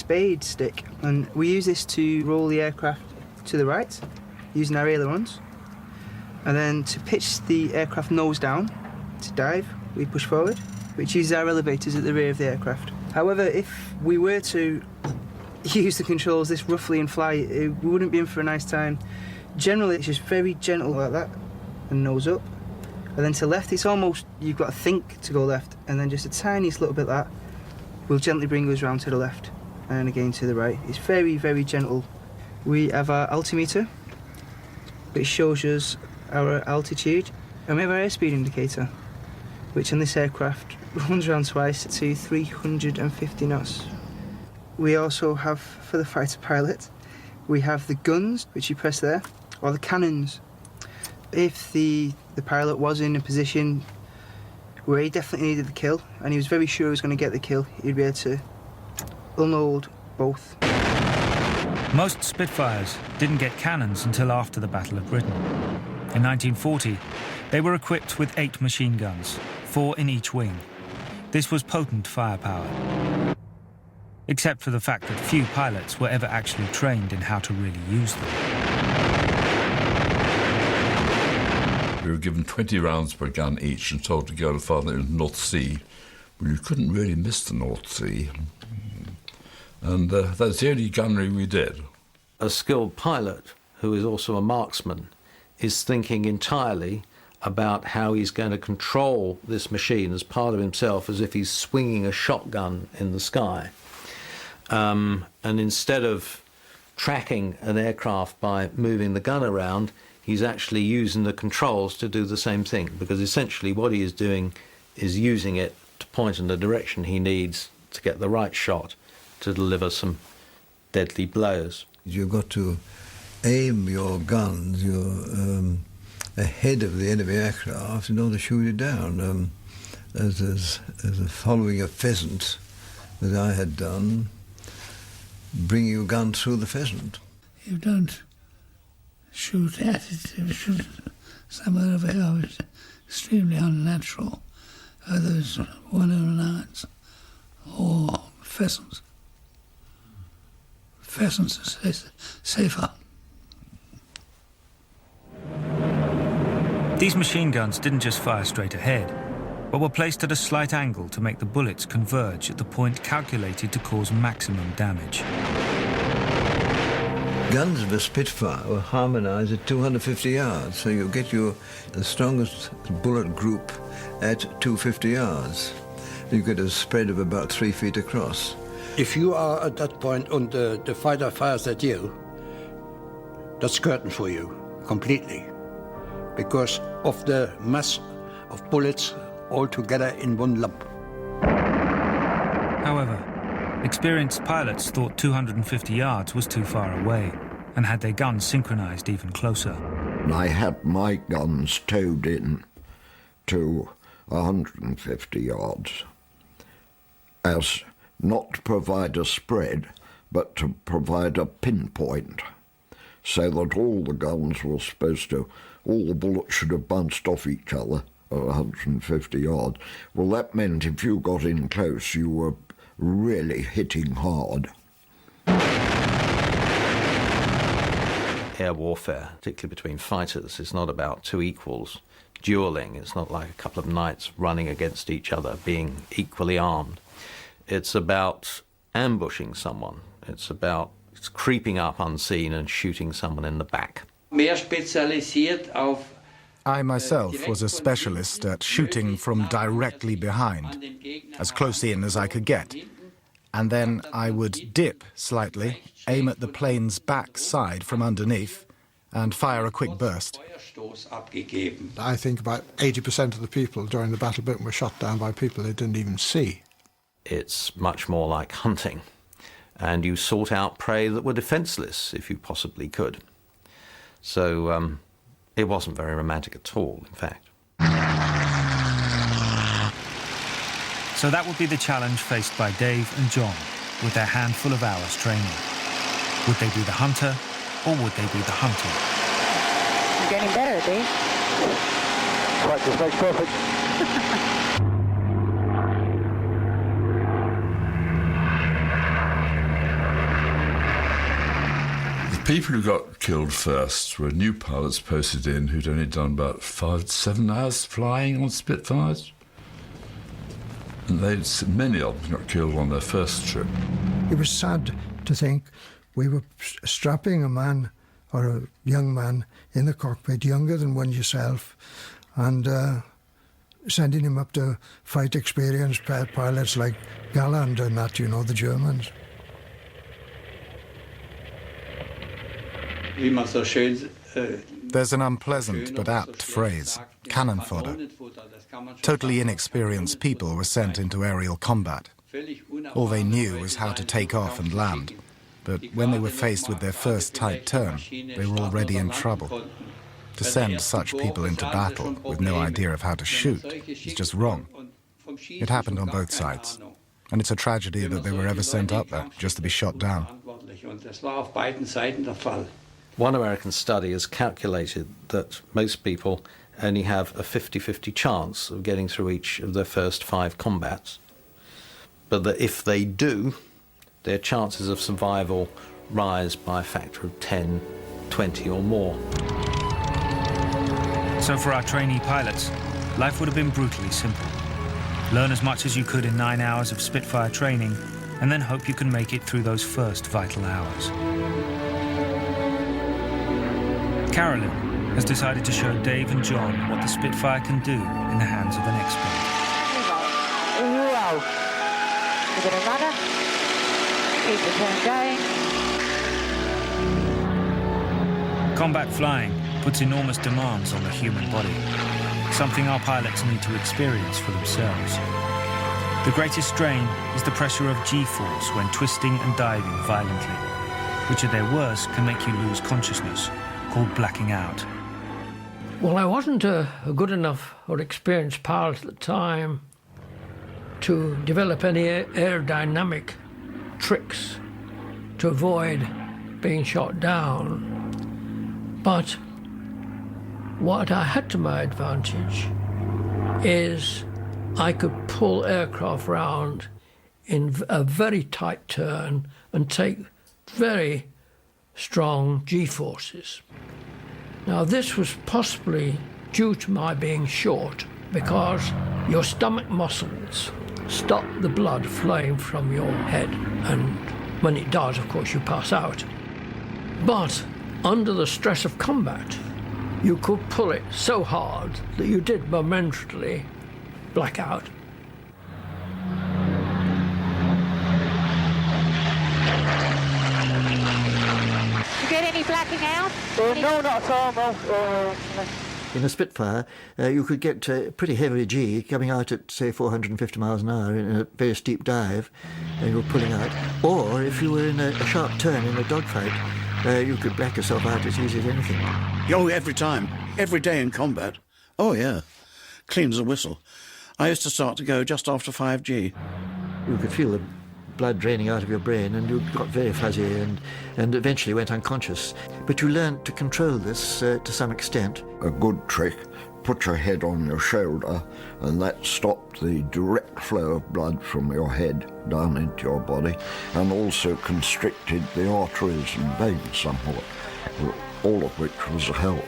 spade stick, and we use this to roll the aircraft to the right using our ailerons, and then to pitch the aircraft nose down to dive we push forward, which uses our elevators at the rear of the aircraft. However, if we were to use the controls this roughly in flight, we wouldn't be in for a nice time. Generally it's just very gentle like that and nose up, and then to left it's almost you've got to think to go left, and then just a tiniest little bit like that will gently bring us round to the left and again to the right. It's very, very gentle. We have our altimeter, which shows us our altitude, and we have our airspeed indicator, which on this aircraft runs around twice to 350 knots. We also have, for the fighter pilot, we have the guns, which you press there, or the cannons. If the pilot was in a position where he definitely needed the kill, and he was very sure he was going to get the kill, he'd be able to unload both. Most Spitfires didn't get cannons until after the Battle of Britain. In 1940, they were equipped with 8 machine guns, 4 in each wing. This was potent firepower, except for the fact that few pilots were ever actually trained in how to really use them. We were given 20 rounds per gun each and told to go farther into the North Sea. Well, you couldn't really miss the North Sea. And that's the only gunnery we did. A skilled pilot, who is also a marksman, is thinking entirely about how he's going to control this machine as part of himself, as if he's swinging a shotgun in the sky. And instead of tracking an aircraft by moving the gun around, he's actually using the controls to do the same thing, because essentially what he is doing is using it to point in the direction he needs to get the right shot to deliver some deadly blows. You've got to aim your guns ahead of the enemy aircraft in order to shoot it down. As following a pheasant that I had done, bringing your gun through the pheasant. You don't shoot at it, you shoot somewhere over here. It's extremely unnatural. Those 109s or pheasants. Pheasants are safer. These machine guns didn't just fire straight ahead, but were placed at a slight angle to make the bullets converge at the point calculated to cause maximum damage. Guns of a Spitfire were harmonized at 250 yards, so you get the strongest bullet group at 250 yards. You get a spread of about 3 feet across. If you are at that point and the fighter fires at you, that's curtain for you, completely. Because of the mass of bullets all together in one lump. However, experienced pilots thought 250 yards was too far away and had their guns synchronized even closer. I had my guns towed in to 150 yards as not to provide a spread, but to provide a pinpoint, so that all the guns were supposed to, all the bullets should have bounced off each other at 150 yards. Well, that meant if you got in close, you were really hitting hard. Air warfare, particularly between fighters, is not about two equals dueling. It's not like a couple of knights running against each other, being equally armed. It's about ambushing someone. It's creeping up unseen and shooting someone in the back. I myself was a specialist at shooting from directly behind, as close in as I could get. And then I would dip slightly, aim at the plane's back side from underneath, and fire a quick burst. I think about 80% of the people during the Battle of Britain were shot down by people they didn't even see. It's much more like hunting, and you sought out prey that were defenseless if you possibly could. So it wasn't very romantic at all, in fact. So that would be the challenge faced by Dave and John with their handful of hours training. Would they be the hunter, or would they be the hunted? You're getting better, Dave. Practice makes perfect. people who got killed first were new pilots posted in who'd only done about 5-7 hours flying on Spitfires. And many of them got killed on their first trip. It was sad to think we were strapping a man or a young man in the cockpit, younger than one yourself, and sending him up to fight experienced pilots like Galland and that, you know, the Germans. There's an unpleasant but apt phrase, cannon fodder. Totally inexperienced people were sent into aerial combat. All they knew was how to take off and land, but when they were faced with their first tight turn, they were already in trouble. To send such people into battle with no idea of how to shoot is just wrong. It happened on both sides, and it's a tragedy that they were ever sent up there just to be shot down. One American study has calculated that most people only have a 50-50 chance of getting through each of their first 5 combats, but that if they do, their chances of survival rise by a factor of 10, 20 or more. So for our trainee pilots, life would have been brutally simple. Learn as much as you could in 9 hours of Spitfire training, and then hope you can make it through those first vital hours. Carolyn has decided to show Dave and John what the Spitfire can do in the hands of an expert. Whoa. We've got a rudder. Keep the turn going. Combat flying puts enormous demands on the human body, something our pilots need to experience for themselves. The greatest strain is the pressure of G-force when twisting and diving violently, which at their worst can make you lose consciousness, called blacking out. Well, I wasn't a good enough or experienced pilot at the time to develop any aerodynamic tricks to avoid being shot down. But what I had to my advantage is I could pull aircraft round in a very tight turn and take very strong G-forces. Now, this was possibly due to my being short, because your stomach muscles stop the blood flowing from your head, and when it does, of course, you pass out. But under the stress of combat, you could pull it so hard that you did momentarily black out. You get any blacking out? No, not at all, no. In a Spitfire, you could get pretty heavy G coming out at, say, 450 miles an hour in a very steep dive, and you were pulling out. Or if you were in a sharp turn in a dogfight, you could black yourself out as easy as anything. Oh, every time. Every day in combat. Oh, yeah. Clean as a whistle. I used to start to go just after 5G. You could feel the blood draining out of your brain, and you got very fuzzy and eventually went unconscious. But you learned to control this to some extent. A good trick, put your head on your shoulder, and that stopped the direct flow of blood from your head down into your body, and also constricted the arteries and veins somewhat, all of which was a help.